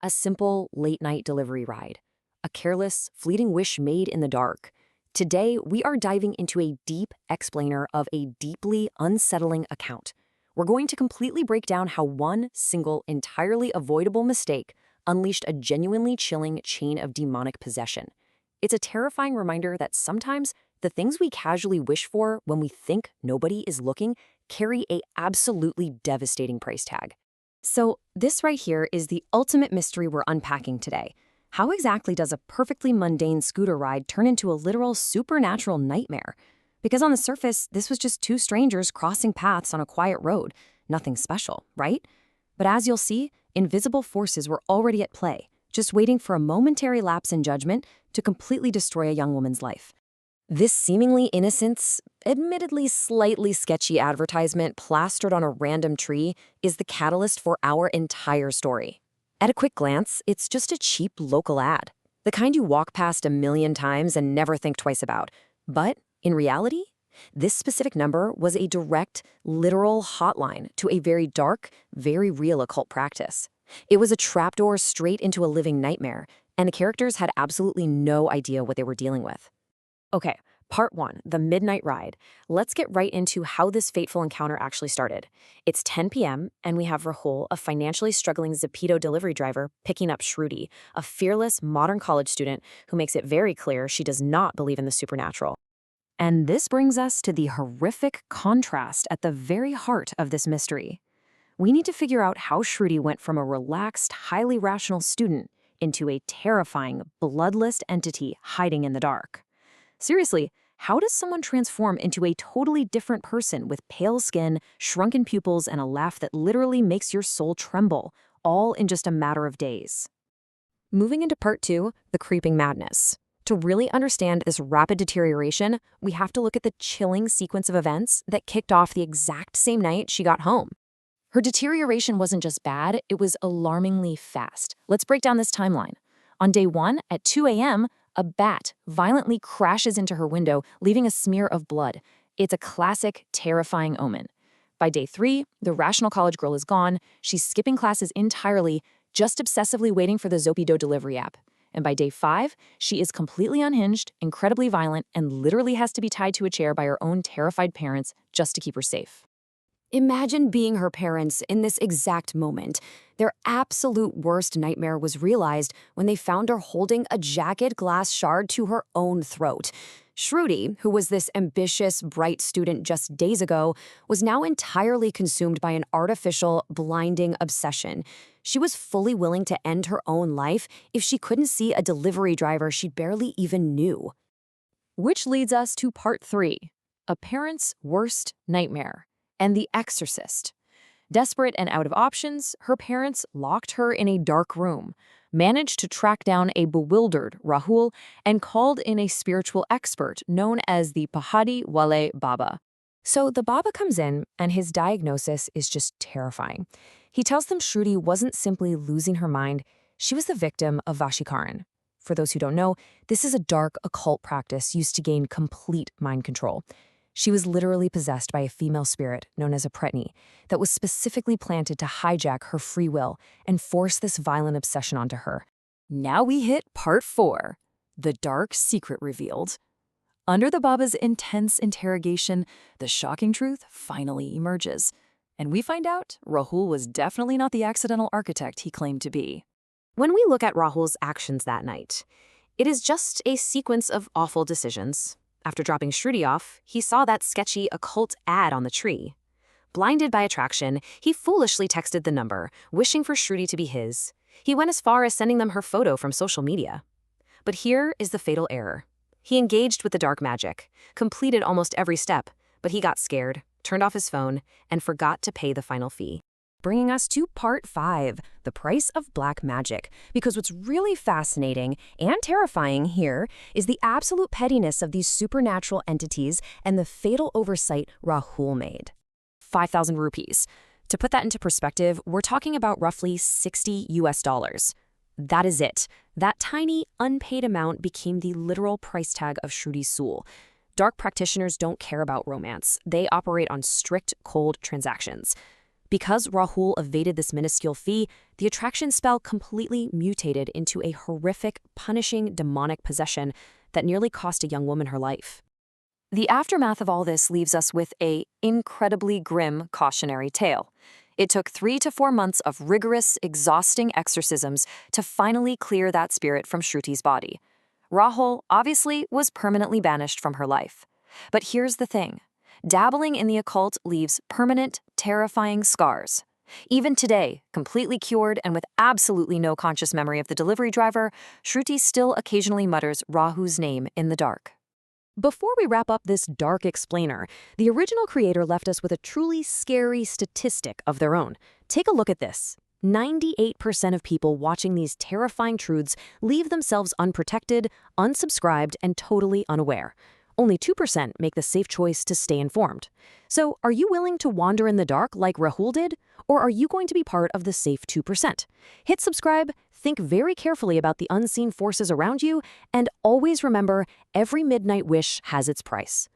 a simple late-night delivery ride, a careless, fleeting wish made in the dark. Today, we are diving into a deep explainer of a deeply unsettling account. We're going to completely break down how one single, entirely avoidable mistake unleashed a genuinely chilling chain of demonic possession. It's a terrifying reminder that sometimes the things we casually wish for when we think nobody is looking carry a absolutely devastating price tag. So this right here is the ultimate mystery we're unpacking today. How exactly does a perfectly mundane scooter ride turn into a literal supernatural nightmare? Because on the surface, this was just two strangers crossing paths on a quiet road. Nothing special, right? But as you'll see, invisible forces were already at play, just waiting for a momentary lapse in judgment to completely destroy a young woman's life. This seemingly innocent, admittedly slightly sketchy advertisement plastered on a random tree is the catalyst for our entire story. At a quick glance, it's just a cheap local ad, the kind you walk past a million times and never think twice about. But in reality, this specific number was a direct, literal hotline to a very dark, very real occult practice. It was a trapdoor straight into a living nightmare, and the characters had absolutely no idea what they were dealing with. Okay, part one, the midnight ride. Let's get right into how this fateful encounter actually started. It's 10 p.m., and we have Rahul, a financially struggling Zepeto delivery driver, picking up Shruti, a fearless modern college student who makes it very clear she does not believe in the supernatural. And this brings us to the horrific contrast at the very heart of this mystery. We need to figure out how Shruti went from a relaxed, highly rational student into a terrifying, bloodless entity hiding in the dark. Seriously, how does someone transform into a totally different person with pale skin, shrunken pupils, and a laugh that literally makes your soul tremble, all in just a matter of days? Moving into part two, the creeping madness. To really understand this rapid deterioration, we have to look at the chilling sequence of events that kicked off the exact same night she got home. Her deterioration wasn't just bad, it was alarmingly fast. Let's break down this timeline. On day 1, at 2 a.m., a bat violently crashes into her window, leaving a smear of blood. It's a classic, terrifying omen. By day 3, the rational college girl is gone. She's skipping classes entirely, just obsessively waiting for the Zopido delivery app. And by day 5, she is completely unhinged, incredibly violent, and literally has to be tied to a chair by her own terrified parents just to keep her safe. Imagine being her parents in this exact moment. Their absolute worst nightmare was realized when they found her holding a jagged glass shard to her own throat. Shruti, who was this ambitious, bright student just days ago, was now entirely consumed by an artificial, blinding obsession. She was fully willing to end her own life if she couldn't see a delivery driver she barely even knew. Which leads us to part 3, a parent's worst nightmare. And the Exorcist. Desperate and out of options, her parents locked her in a dark room, managed to track down a bewildered Rahul, and called in a spiritual expert known as the Pahadi Wale Baba. So the Baba comes in, and his diagnosis is just terrifying. He tells them Shruti wasn't simply losing her mind, she was the victim of Vashikaran. For those who don't know, this is a dark occult practice used to gain complete mind control. She was literally possessed by a female spirit known as a pretni that was specifically planted to hijack her free will and force this violent obsession onto her. Now we hit part 4, the dark secret revealed. Under the Baba's intense interrogation, the shocking truth finally emerges. And we find out Rahul was definitely not the accidental architect he claimed to be. When we look at Rahul's actions that night, it is just a sequence of awful decisions. After dropping Shruti off, he saw that sketchy occult ad on the tree. Blinded by attraction, he foolishly texted the number, wishing for Shruti to be his. He went as far as sending them her photo from social media. But here is the fatal error. He engaged with the dark magic, completed almost every step, but he got scared, turned off his phone, and forgot to pay the final fee. Bringing us to part 5, the price of black magic. Because what's really fascinating and terrifying here is the absolute pettiness of these supernatural entities and the fatal oversight Rahul made. 5,000 rupees. To put that into perspective, we're talking about roughly $60 US. That is it. That tiny, unpaid amount became the literal price tag of Shruti's soul. Dark practitioners don't care about romance. They operate on strict, cold transactions. Because Rahul evaded this minuscule fee, the attraction spell completely mutated into a horrific, punishing demonic possession that nearly cost a young woman her life. The aftermath of all this leaves us with an incredibly grim cautionary tale. It took 3 to 4 months of rigorous, exhausting exorcisms to finally clear that spirit from Shruti's body. Rahul, obviously, was permanently banished from her life. But here's the thing. Dabbling in the occult leaves permanent, terrifying scars. Even today, completely cured and with absolutely no conscious memory of the delivery driver, Shruti still occasionally mutters Rahu's name in the dark. Before we wrap up this dark explainer, the original creator left us with a truly scary statistic of their own. Take a look at this. 98% of people watching these terrifying truths leave themselves unprotected, unsubscribed, and totally unaware. Only 2% make the safe choice to stay informed. So, are you willing to wander in the dark like Rahul did? Or are you going to be part of the safe 2%? Hit subscribe, think very carefully about the unseen forces around you, and always remember, every midnight wish has its price.